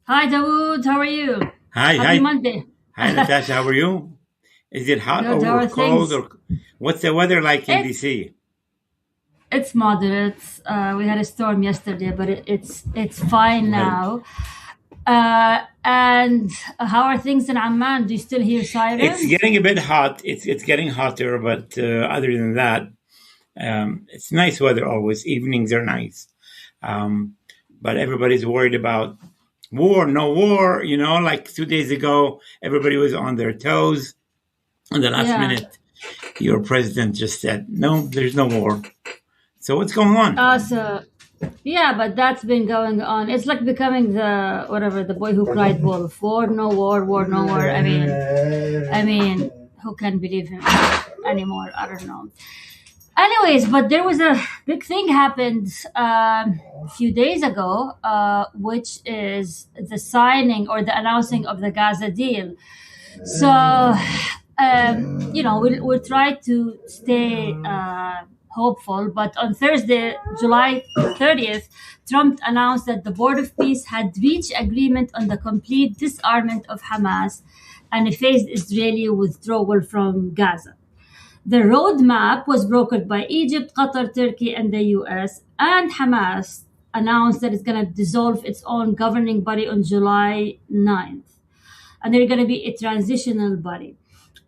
Hi, Daoud. How are you? Hi, Happy hi, Monday. hi, Natasha. How are you? Is it hot Good. How or are cold things? or what's the weather like in It's DC? it's moderate. We had a storm yesterday, but it's fine Well, now. And how are things in Amman? Do you still hear it's sirens? getting a bit hot. It's getting hotter, but other than that, it's nice weather always. Evenings are nice, um, but everybody's worried about war. No war, like 2 days ago, everybody was on their toes. On the last Yeah. minute, your president just said, "No, there's no war." So what's going on? So yeah, but that's been going on. It's like becoming the whatever the boy who cried wolf. War, no war. War, no war. I mean, who can believe him anymore? I don't know. Anyways, but there was a big thing happened a few days ago, which is the signing or the announcing of the Gaza deal. So, we'll try to stay hopeful. But on Thursday, July 30th, Trump announced that the Board of Peace had reached agreement on the complete disarmament of Hamas and a phased Israeli withdrawal from Gaza. The roadmap was brokered by Egypt, Qatar, Turkey, and the US, and Hamas announced that it's going to dissolve its own governing body on July 9th. And they're going to be a transitional body.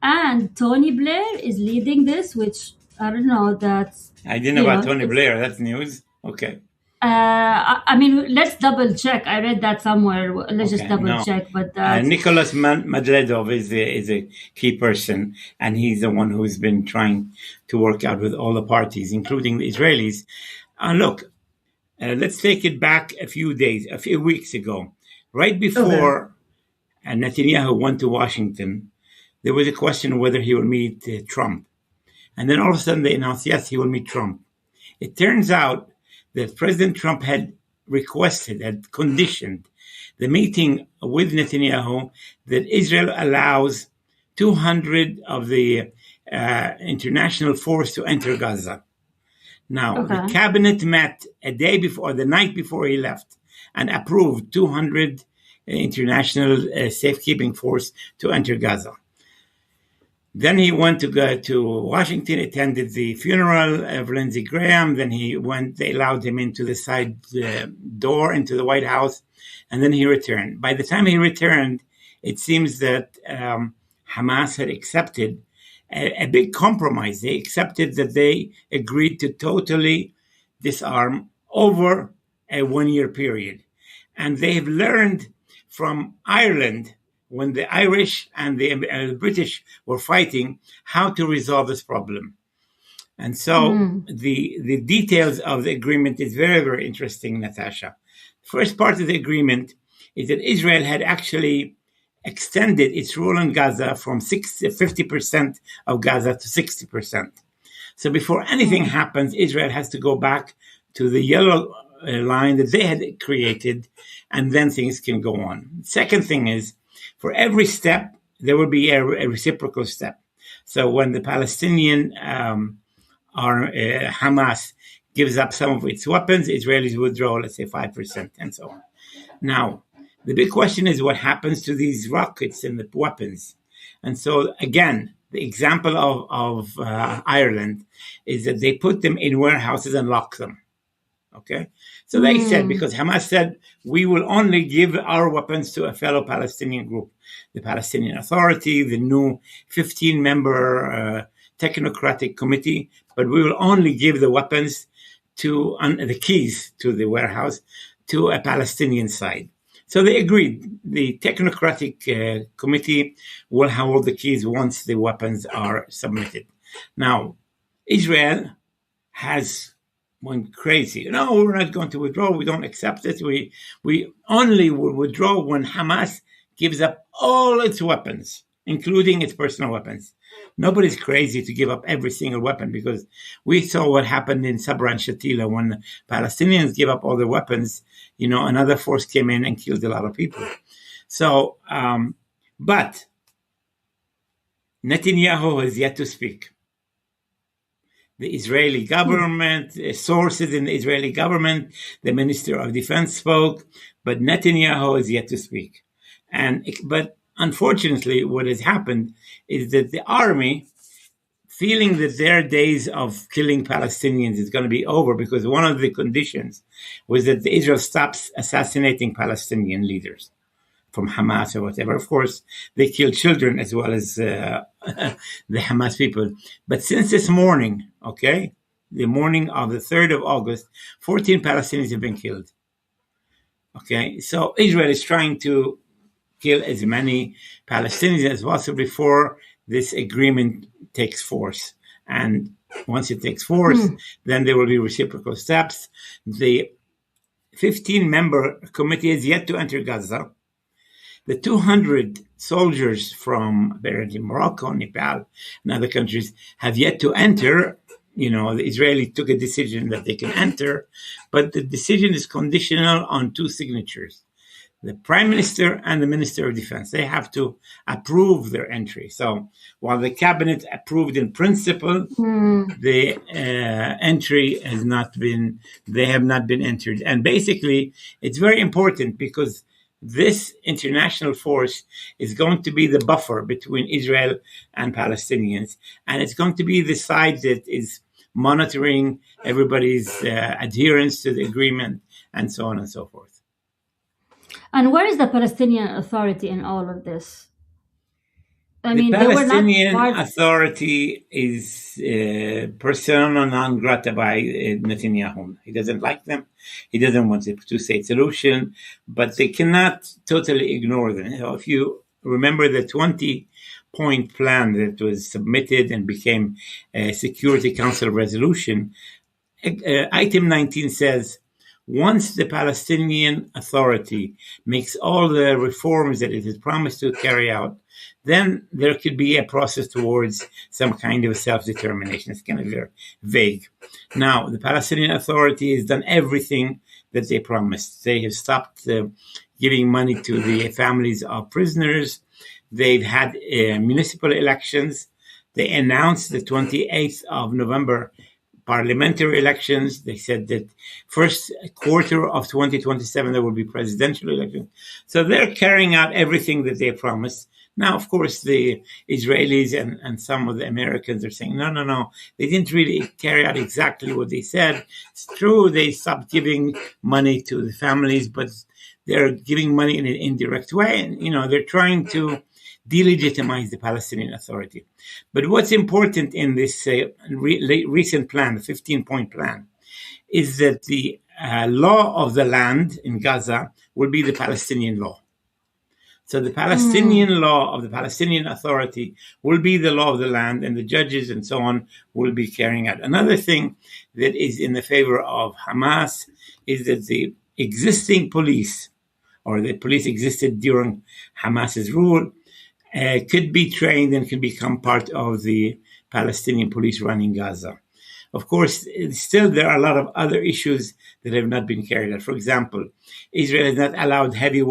And Tony Blair is leading this, which I don't know, that's, I didn't know you about know, Tony it's Blair. That's news. Okay. I mean, let's double check. I read that somewhere. Let's just Okay, double no. check. But that's Nicholas Madledov is a key person, and he's the one who's been trying to work out with all the parties, including the Israelis. Look, let's take it back a few days, a few weeks ago, right before Netanyahu went to Washington. There was a question whether he will meet Trump, and then all of a sudden they announced yes, he will meet Trump. It turns out that President Trump had conditioned the meeting with Netanyahu that Israel allows 200 of the international force to enter Gaza. Now, the okay. cabinet met a day before, the night before he left, and approved 200 international safekeeping force to enter Gaza. Then he went to go to Washington, attended the funeral of Lindsey Graham. Then he went, they allowed him into the side door into the White House. And then he returned. By the time he returned, it seems that Hamas had accepted a big compromise. They accepted that they agreed to totally disarm over a 1 year period. And they have learned from Ireland when the Irish and the British were fighting how to resolve this problem. And so Mm, the details of the agreement is very, very interesting, Natasha. First part of the agreement is that Israel had actually extended its rule in Gaza from 50% of Gaza to 60%. So before anything mm, happens, Israel has to go back to the yellow line that they had created, and then things can go on. Second thing is, for every step, there will be a reciprocal step. So when the Palestinian Hamas gives up some of its weapons, Israelis withdraw, let's say 5%, and so on. Now, the big question is what happens to these rockets and the weapons. And so, again, the example of Ireland is that they put them in warehouses and lock them. Okay. So they said, mm. because Hamas said, we will only give our weapons to a fellow Palestinian group, the Palestinian Authority, the new 15-member technocratic committee, but we will only give the weapons to the keys to the warehouse to a Palestinian side. So they agreed. The technocratic committee will hold the keys once the weapons are submitted. Now, Israel has went crazy. No, we're not going to withdraw. We don't accept it. We only will withdraw when Hamas gives up all its weapons, including its personal weapons. Nobody's crazy to give up every single weapon because we saw what happened in Sabra and Shatila when Palestinians gave up all their weapons. Another force came in and killed a lot of people. So, but Netanyahu has yet to speak. The Israeli government, sources in the Israeli government, the Minister of Defense spoke, but Netanyahu is yet to speak. But unfortunately, what has happened is that the army, feeling that their days of killing Palestinians is going to be over, because one of the conditions was that Israel stops assassinating Palestinian leaders from Hamas or whatever. Of course, they kill children as well as the Hamas people. But since this morning, okay, the morning of the 3rd of August, 14 Palestinians have been killed. Okay, so Israel is trying to kill as many Palestinians as possible before this agreement takes force. And once it takes force, then there will be reciprocal steps. The 15-member committee is yet to enter Gaza. The 200 soldiers from apparently Morocco, Nepal, and other countries have yet to enter. The Israeli took a decision that they can enter, but the decision is conditional on 2 signatures. The Prime Minister and the Minister of Defense, they have to approve their entry. So while the cabinet approved in principle, the entry has not been, they have not been entered. And basically, it's very important because this international force is going to be the buffer between Israel and Palestinians. And it's going to be the side that is monitoring everybody's adherence to the agreement and so on and so forth. And where is the Palestinian Authority in all of this? The Palestinian Authority is persona non grata by Netanyahu. He doesn't like them. He doesn't want a two-state solution, but they cannot totally ignore them. If you remember the 20-point plan that was submitted and became a Security Council resolution, item 19 says, once the Palestinian Authority makes all the reforms that it has promised to carry out, then there could be a process towards some kind of self-determination. It's kind of very vague. Now, the Palestinian Authority has done everything that they promised. They have stopped giving money to the families of prisoners. They've had municipal elections. They announced the 28th of November parliamentary elections. They said that first quarter of 2027, there will be presidential elections. So they're carrying out everything that they promised. Now, of course, the Israelis and some of the Americans are saying, no, they didn't really carry out exactly what they said. It's true, they stopped giving money to the families, but they're giving money in an indirect way. And, they're trying to delegitimize the Palestinian Authority. But what's important in this recent plan, the 15-point plan, is that the law of the land in Gaza will be the Palestinian law. So the Palestinian law of the Palestinian Authority will be the law of the land, and the judges and so on will be carrying out. Another thing that is in the favor of Hamas is that the existing police, or the police existed during Hamas's rule, could be trained and could become part of the Palestinian police running Gaza. Of course, still there are a lot of other issues that have not been carried out. For example, Israel has not allowed heavy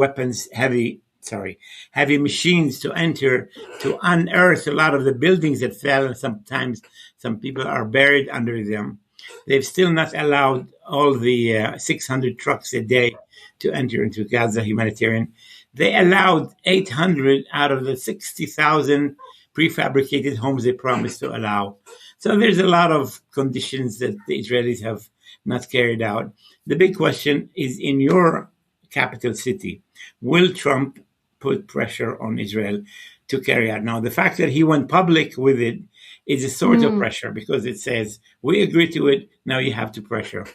machines to enter to unearth a lot of the buildings that fell, and sometimes some people are buried under them. They've still not allowed all the 600 trucks a day to enter into Gaza humanitarian. They allowed 800 out of the 60,000 prefabricated homes they promised to allow. So there's a lot of conditions that the Israelis have not carried out. The big question is, in your capital city, will Trump put pressure on Israel to carry out? Now, the fact that he went public with it is a sort of pressure, because it says, we agree to it, now you have to pressure.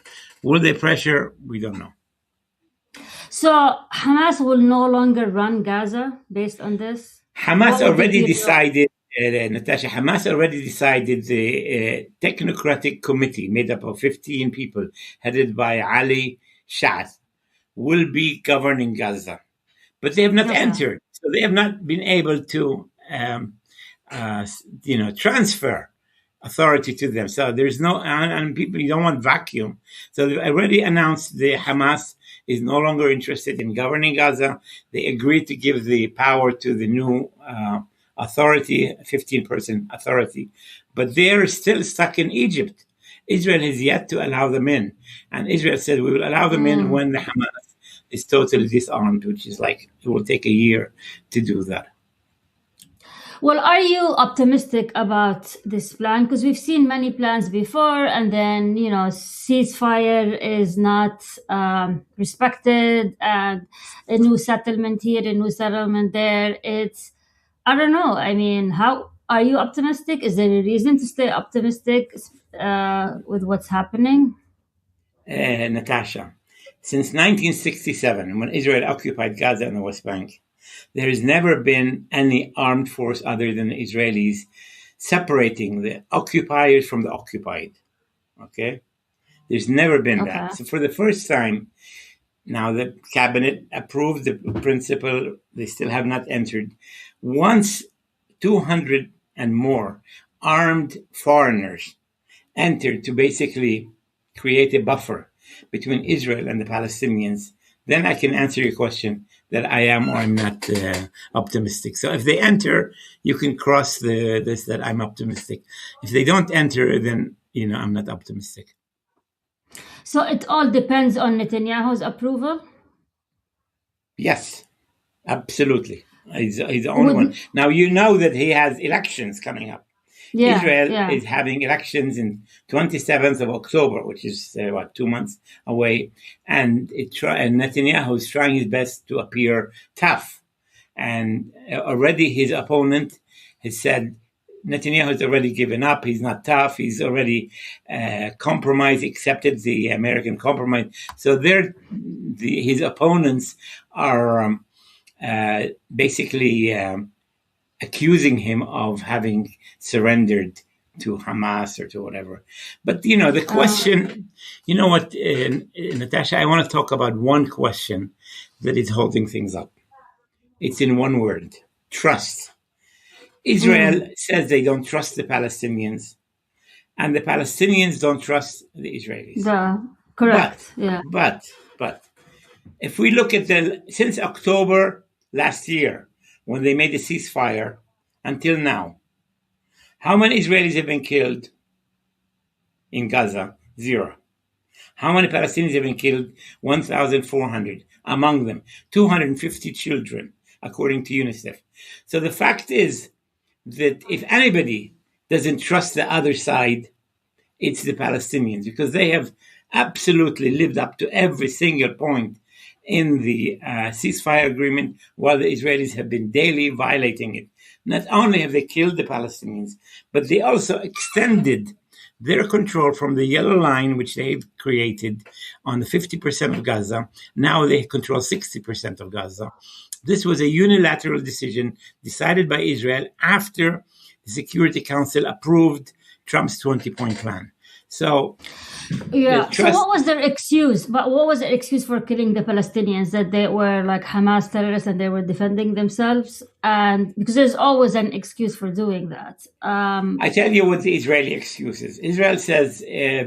Will they pressure? We don't know. So Hamas will no longer run Gaza based on this? Hamas already decided, Natasha, Hamas already decided the technocratic committee made up of 15 people, headed by Ali Sha'ath, will be governing Gaza. But they have not entered. So they have not been able to, transfer authority to them. So there's no, and people, you don't want vacuum. So they already announced the Hamas is no longer interested in governing Gaza. They agreed to give the power to the new authority, 15-person authority. But they're still stuck in Egypt. Israel has yet to allow them in. And Israel said, we will allow them in when the Hamas is totally disarmed, which is like, it will take a year to do that. Well, are you optimistic about this plan? Because we've seen many plans before, and then, ceasefire is not respected, and a new settlement here, a new settlement there. I don't know. I mean, how are you optimistic? Is there a reason to stay optimistic with what's happening? Natasha, since 1967, when Israel occupied Gaza and the West Bank, there has never been any armed force other than the Israelis separating the occupiers from the occupied. Okay? There's never been that. So for the first time, now the cabinet approved the principle. They still have not entered. Once 200 and more armed foreigners entered to basically create a buffer between Israel and the Palestinians, then I can answer your question that I am or I'm not optimistic. So if they enter, you can cross this that I'm optimistic. If they don't enter, then I'm not optimistic. So it all depends on Netanyahu's approval? Yes, absolutely. He's the only one. Now, you know that he has elections coming up. Yeah, Israel is having elections in 27th of October, which is 2 months away, and Netanyahu is trying his best to appear tough. And already his opponent has said Netanyahu has already given up. He's not tough. He's already compromised, accepted the American compromise. So his opponents are basically accusing him of having surrendered to Hamas or to whatever. But, the question, you know what, Natasha, I want to talk about one question that is holding things up. It's in one word: trust. Israel says they don't trust the Palestinians, and the Palestinians don't trust the Israelis. Correct. But if we look at since October last year, when they made a ceasefire, until now, how many Israelis have been killed in Gaza? 0. How many Palestinians have been killed? 1,400. Among them, 250 children, according to UNICEF. So the fact is that if anybody doesn't trust the other side, it's the Palestinians, because they have absolutely lived up to every single point in the ceasefire agreement, while the Israelis have been daily violating it. Not only have they killed the Palestinians, but they also extended their control from the yellow line, which they've created on the 50% of Gaza. Now they control 60% of Gaza. This was a unilateral decision decided by Israel after the Security Council approved Trump's 20-point plan. So, So what was their excuse? But what was the excuse for killing the Palestinians? That they were like Hamas terrorists and they were defending themselves? And because there's always an excuse for doing that. I tell you what the Israeli excuse is. Israel says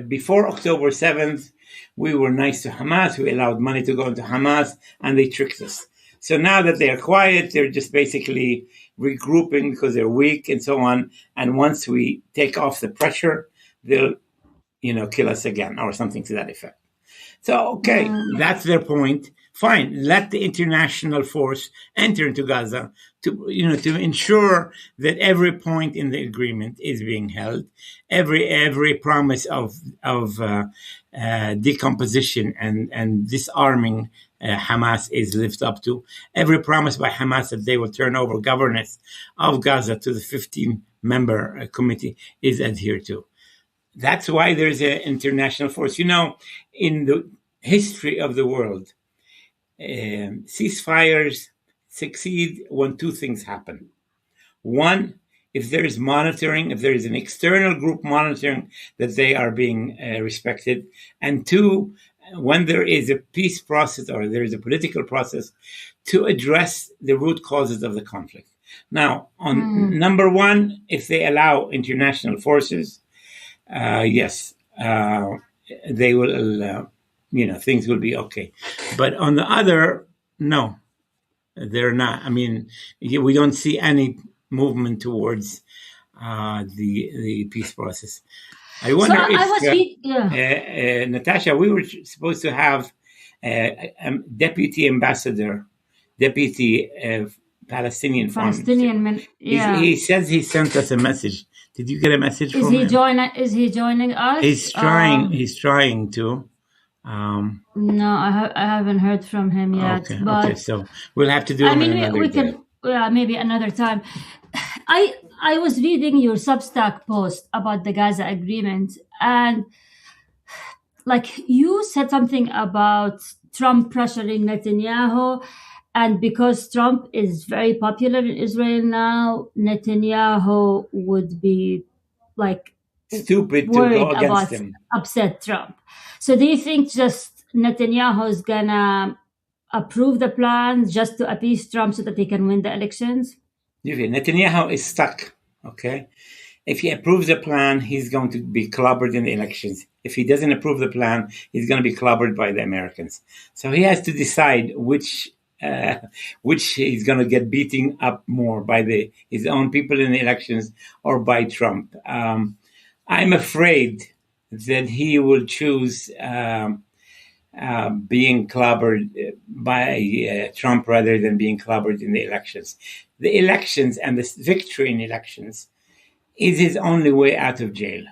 before October 7th, we were nice to Hamas. We allowed money to go into Hamas, and they tricked us. So now that they're quiet, they're just basically regrouping because they're weak and so on. And once we take off the pressure, they'll kill us again, or something to that effect. So, okay, that's their point. Fine, let the international force enter into Gaza to ensure that every point in the agreement is being held, every promise of decomposition and disarming Hamas is lived up to, every promise by Hamas that they will turn over governance of Gaza to the 15-member committee is adhered to. That's why there's an international force. In the history of the world, ceasefires succeed when two things happen. One, if there is monitoring, if there is an external group monitoring that they are being respected. And two, when there is a peace process or there is a political process to address the root causes of the conflict. Now, on number one, if they allow international forces, yes, they will, things will be okay. But on the other, no, they're not. I mean, we don't see any movement towards the peace process. I wonder if I was Natasha, we were supposed to have deputy ambassador, deputy Palestinian foreign minister. Palestinian. He says he sent us a message. Did you get a message Is from he him? Is he joining us? He's trying. He's trying to. No, I haven't heard from him yet. Okay. But Okay. So we'll have to do it another we day. can maybe another time. I was reading your Substack post about the Gaza agreement, and like you said something about Trump pressuring Netanyahu, and because Trump is very popular in Israel now, Netanyahu would be like stupid to worried go against about him. upset Trump. So do you think just Netanyahu is gonna approve the plan just to appease Trump so that he can win the elections? Netanyahu is stuck. Okay. If he approves the plan, he's going to be clobbered in the elections. If he doesn't approve the plan, he's going to be clobbered by the Americans. So he has to decide which he's going to get beating up more by his own people in the elections or by Trump. I'm afraid that he will choose being clobbered by Trump rather than being clobbered in the elections. The elections and the victory in elections is his only way out of jail.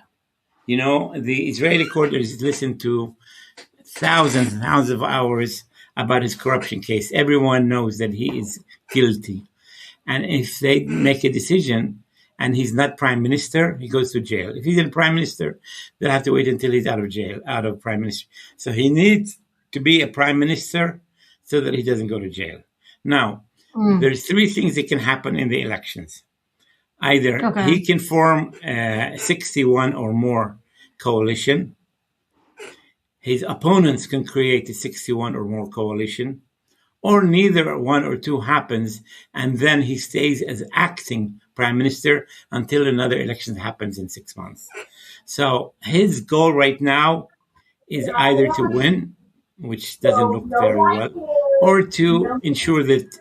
You know, the Israeli court has listened to thousands and thousands of hours about his corruption case. Everyone knows that he is guilty. And if they make a decision and he's not prime minister, he goes to jail. If he's in prime minister, they'll have to wait until he's out of jail, out of prime minister. So he needs to be a prime minister so that he doesn't go to jail. Now, there's three things that can happen in the elections. Either he can form a 61 or more coalition. His opponents can create a 61 or more coalition, or neither one or two happens, and then he stays as acting prime minister until another election happens in 6 months. So his goal right now is either to win, which doesn't look very well, or to ensure that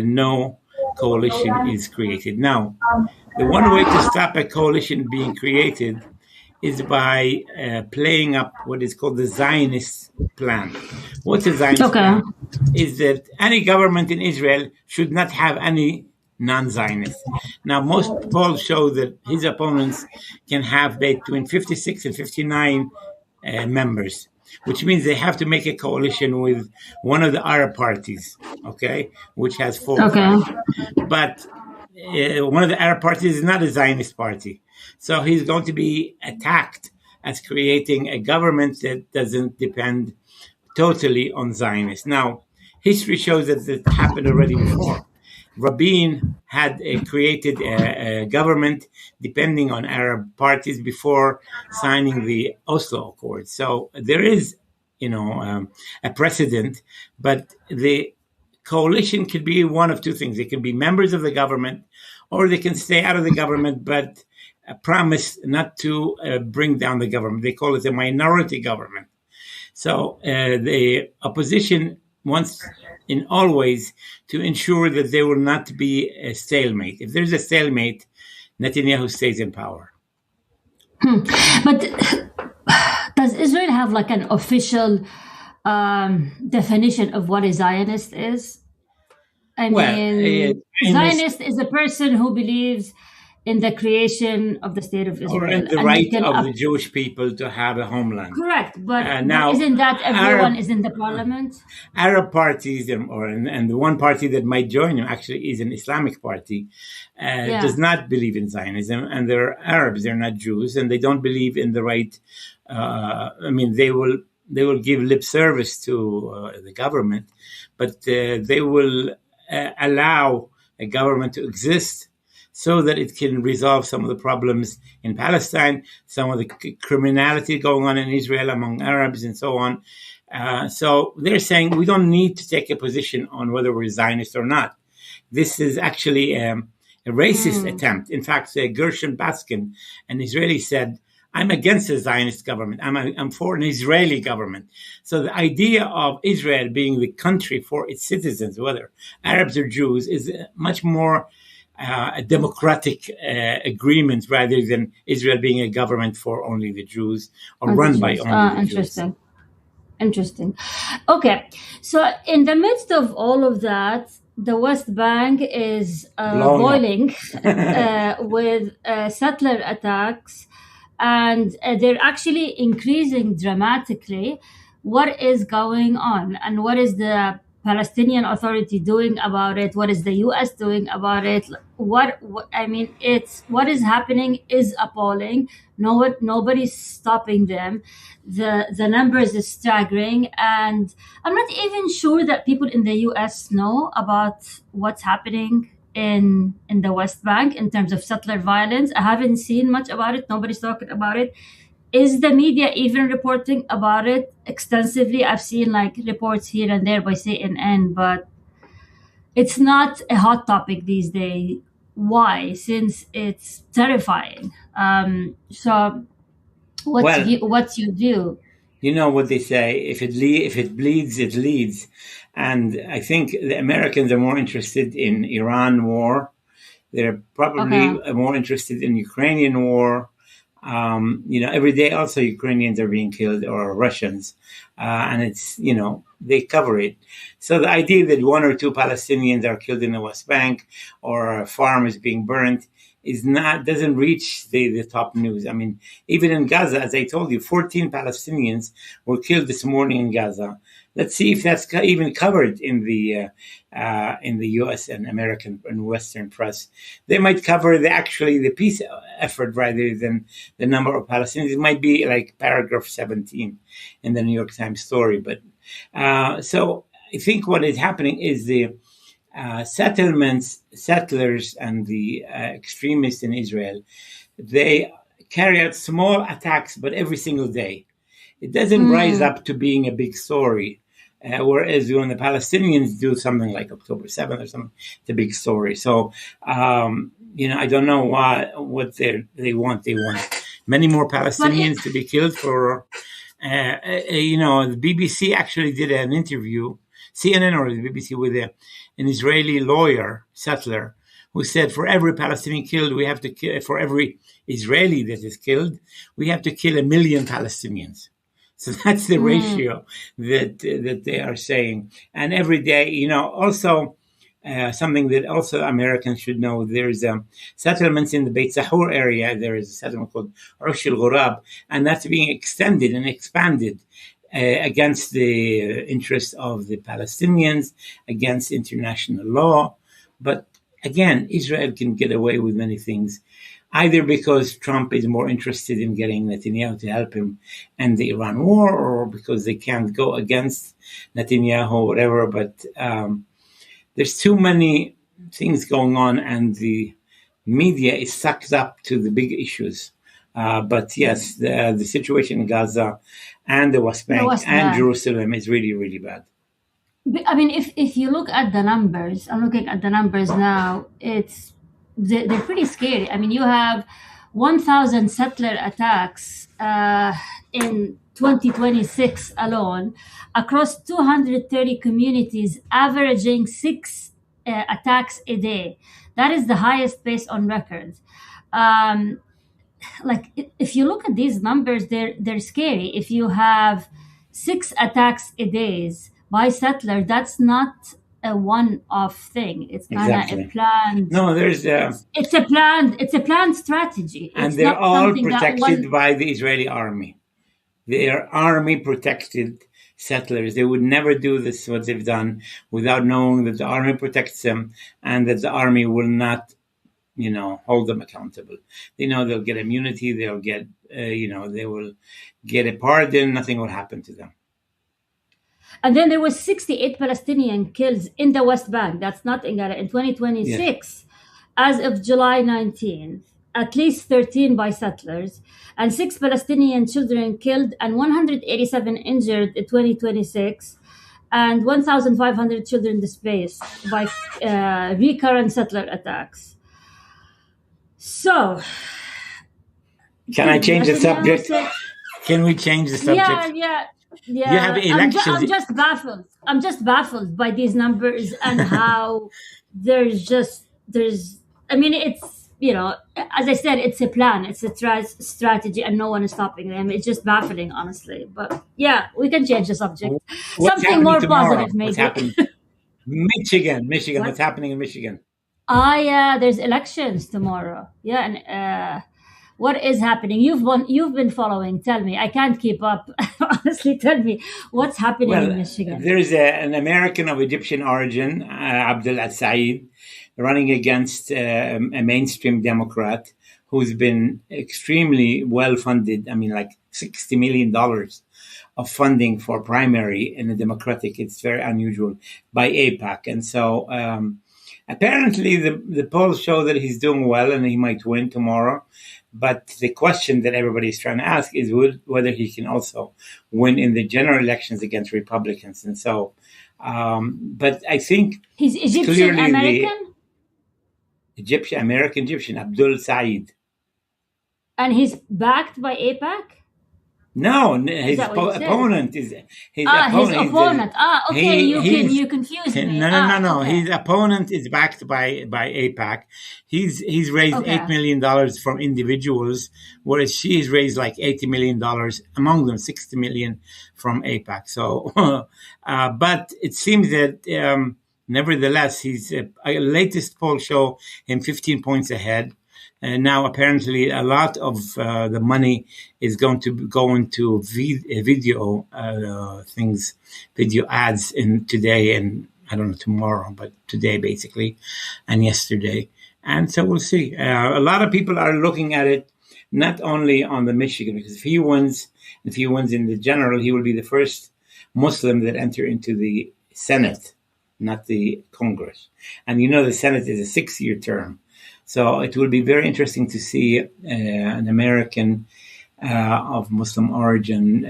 no coalition is created. Now, the one way to stop a coalition being created is by playing up what is called the Zionist plan. What's a Zionist plan? Is that any government in Israel should not have any non-Zionists. Now, most polls show that his opponents can have between 56 and 59 members, which means they have to make a coalition with one of the Arab parties, which has 4 or 5. But one of the Arab parties is not a Zionist party. So he's going to be attacked as creating a government that doesn't depend totally on Zionists. Now, history shows that it happened already before. Rabin had created a government depending on Arab parties before signing the Oslo Accord. So there is, a precedent, but the coalition could be one of two things. They can be members of the government, or they can stay out of the government, but promise not to bring down the government. They call it a minority government. So the opposition wants in all ways to ensure that there will not be a stalemate. If there's a stalemate, Netanyahu stays in power. But does Israel have like an official definition of what a Zionist is? I mean, Zionist is a person who believes in the creation of the state of Israel. Or in the right of the Jewish people to have a homeland. Correct. But now, isn't that everyone is in the parliament? Arab parties, and the one party that might join him actually is an Islamic party, does not believe in Zionism. And they're Arabs, they're not Jews, and they don't believe in the right. They will give lip service to the government, but they will allow a government to exist so that it can resolve some of the problems in Palestine, some of the criminality going on in Israel among Arabs and so on. So they're saying we don't need to take a position on whether we're Zionist or not. This is actually a racist attempt. In fact, Gershon Baskin, an Israeli, said, I'm against the Zionist government. I'm for an Israeli government. So the idea of Israel being the country for its citizens, whether Arabs or Jews, is much more a democratic agreement rather than Israel being a government for only the Jews or And the run by Jews. only the Jews. Interesting. Interesting. Okay, so in the midst of all of that, the West Bank is Blowing up. boiling with settler attacks, and they're actually increasing dramatically. What is going on, and what is the Palestinian Authority doing about it? What is the U.S. doing about it? What I mean, it's what is happening is appalling. Nobody's stopping them. The numbers is staggering, and I'm not even sure that people in the US know about what's happening in the West Bank in terms of settler violence. I haven't seen much about it. Nobody's talking about it. Is the media even reporting about it extensively? I've seen like reports here and there by CNN, but it's not a hot topic these days. Why? Since it's terrifying. So what's your view? You know what they say: if it bleeds, it leads. And I think the Americans are more interested in Iran war. They're probably more interested in Ukrainian war. Every day also Ukrainians are being killed or Russians, and it's they cover it. So the idea that one or two Palestinians are killed in the West Bank or a farm is being burnt doesn't reach the top news. I mean, even in Gaza, as I told you, 14 Palestinians were killed this morning in Gaza. Let's see if that's even covered in the U.S. and American and Western press. They might cover the peace effort rather than the number of Palestinians. It might be like paragraph 17 in the New York Times story. But so I think what is happening is the settlers, and the extremists in Israel, they carry out small attacks, but every single day. It doesn't rise up to being a big story. Whereas when the Palestinians do something like October 7th or something, it's a big story. So, I don't know what they want. They want many more Palestinians to be killed for, the BBC actually did an interview, CNN or the BBC, with an Israeli lawyer, settler, who said for every Palestinian killed, we have to kill, for every Israeli that is killed, we have to kill 1 million Palestinians. So that's the ratio that they are saying. And every day, also something that also Americans should know, there's settlements in the Beit Sahur area. There is a settlement called Rush al-Ghurab, and that's being extended and expanded against the interests of the Palestinians, against international law. But again, Israel can get away with many things, either because Trump is more interested in getting Netanyahu to help him end the Iran war, or because they can't go against Netanyahu or whatever. But there's too many things going on, and the media is sucked up to the big issues. But yes, the situation in Gaza and the West Bank and Jerusalem is really, really bad. I mean, if you look at the numbers, I'm looking at the numbers now, they're pretty scary. I mean, you have 1,000 settler attacks in 2026 alone across 230 communities, averaging 6 attacks a day. That is the highest pace on record. If you look at these numbers, they're scary. If you have 6 attacks a day by settler, that's not a one-off thing. It's kind of a planned. No, there's it's a planned strategy. And they're all protected by the Israeli army. They are army protected settlers. They would never do this, what they've done, without knowing that the army protects them and that the army will not, hold them accountable. They know they'll get immunity. They'll get, they will get a pardon. Nothing will happen to them. And then there was 68 Palestinian kills in the West Bank. That's not in Gaza in 2026. Yes. As of July 19th, at least 13 by settlers, and 6 Palestinian children killed and 187 injured in 2026, and 1,500 children displaced by recurrent settler attacks. So, can I change the subject? Can we change the subject? Yeah. You have elections. I'm just baffled by these numbers and how there's I mean, it's, as I said, it's a plan, it's a strategy, and no one is stopping them. It's just baffling, honestly. But yeah, we can change the subject. What's Something happening more tomorrow? positive, What's maybe. happening? Michigan. What? What's happening in Michigan? Ah, yeah, there's elections tomorrow. Yeah, and what is happening? You've been following. Tell me. I can't keep up. Honestly, tell me what's happening in Well, Michigan. there is an American of Egyptian origin, Abdul Said, running against a mainstream Democrat who's been extremely well funded. I mean, like $60 million of funding for primary in the Democratic. It's very unusual by APAC. And so apparently the polls show that he's doing well and he might win tomorrow. But the question that everybody's trying to ask is whether he can also win in the general elections against Republicans. And so, but I think He's Egyptian clearly the American, American Egyptian, Abdul Said. and he's backed by APAC. No, Is his that what you said? opponent is his His opponent. opponent. Okay. You confused me. No. Okay. His opponent is backed by APAC. He's raised Okay. $8 million from individuals, whereas she's raised like $80 million, among them 60 million from APAC. So, but it seems that nevertheless, his latest poll show him 15 points ahead. And now apparently a lot of the money is going to go into video things, video ads in today and I don't know tomorrow, but today basically, and yesterday. And so we'll see. A lot of people are looking at it not only on the Michigan, because if he wins in the general, he will be the first Muslim that enter into the Senate, not the Congress. And the Senate is a 6-year term. So it will be very interesting to see an American of Muslim origin,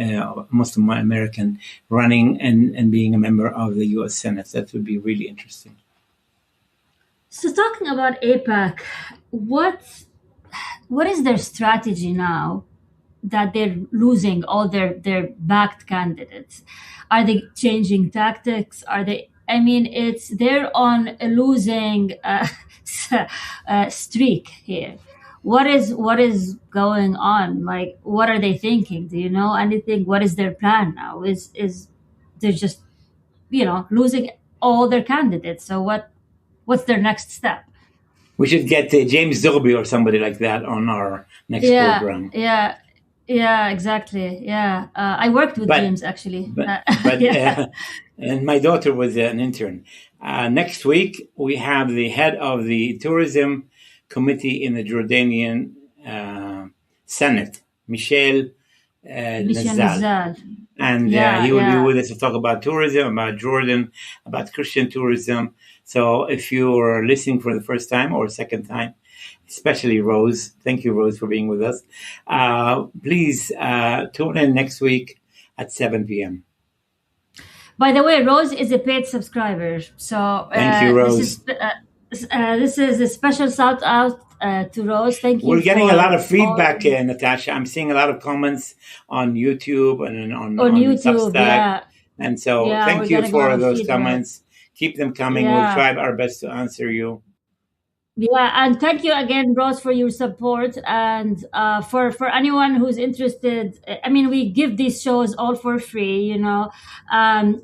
Muslim American, running and being a member of the U.S. Senate. That would be really interesting. So talking about APAC, what is their strategy now that they're losing all their backed candidates? Are they changing tactics? Are they? I mean, they're on a losing streak here. What is going on? Like, what are they thinking? Do you know anything? What is their plan now? Is they're just losing all their candidates? So what's their next step? We should get James Zerby or somebody like that on our next program. Yeah, exactly. Yeah, I worked with James actually. Yeah. And my daughter was an intern. Next week we have the head of the tourism committee in the Jordanian Senate, Michel Nazal. And he will be with us to talk about tourism, about Jordan, about Christian tourism. So if you're listening for the first time or second time, especially Rose, thank you, Rose, for being with us. Please tune in next week at 7 p.m. By the way, Rose is a paid subscriber. So thank you, Rose. This is a special shout out to Rose. Thank you. We're getting a lot of feedback, Natasha. I'm seeing a lot of comments on YouTube and on YouTube, Substack. yeah. And so thank you for those comments. Keep them coming. Yeah. We'll try our best to answer you. Yeah, and thank you again, Rose, for your support. And for anyone who's interested, I mean, we give these shows all for free,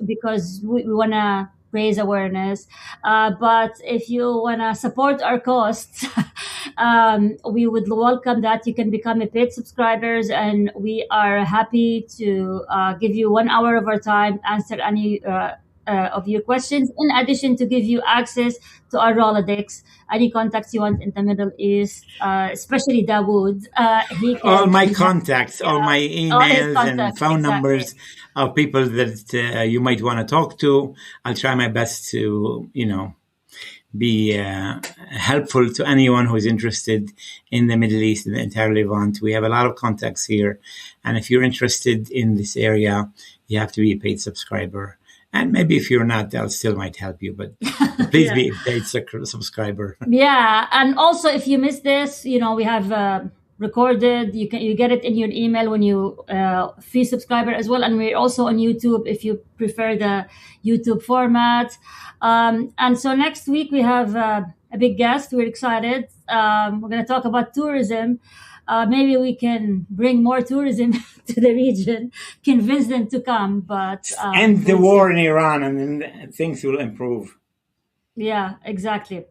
because we want to raise awareness. But if you want to support our costs, we would welcome that. You can become a paid subscribers, and we are happy to give you 1 hour of our time, answer any of your questions, in addition to give you access to our Rolodex, any contacts you want in the Middle East, especially Daoud. All my contacts, all my emails and phone numbers of people that you might want to talk to. I'll try my best to, be helpful to anyone who is interested in the Middle East and the entire Levant. We have a lot of contacts here. And if you're interested in this area, you have to be a paid subscriber. And maybe if you're not, that still might help you, but please be a paid subscriber. Yeah, and also if you missed this, we have recorded. You get it in your email when you free subscriber as well, and we're also on YouTube if you prefer the YouTube format. And so next week we have a big guest. We're excited. We're going to talk about tourism. Maybe we can bring more tourism to the region, convince them to come. But End the we'll see. war in Iran, and then things will improve. Yeah, exactly.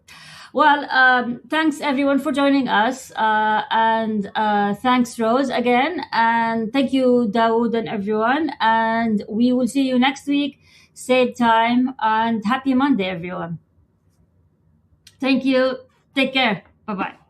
Well, thanks everyone for joining us. And thanks, Rose, again. And thank you, Daoud, and everyone. And we will see you next week, same time. And happy Monday, everyone. Thank you. Take care. Bye bye.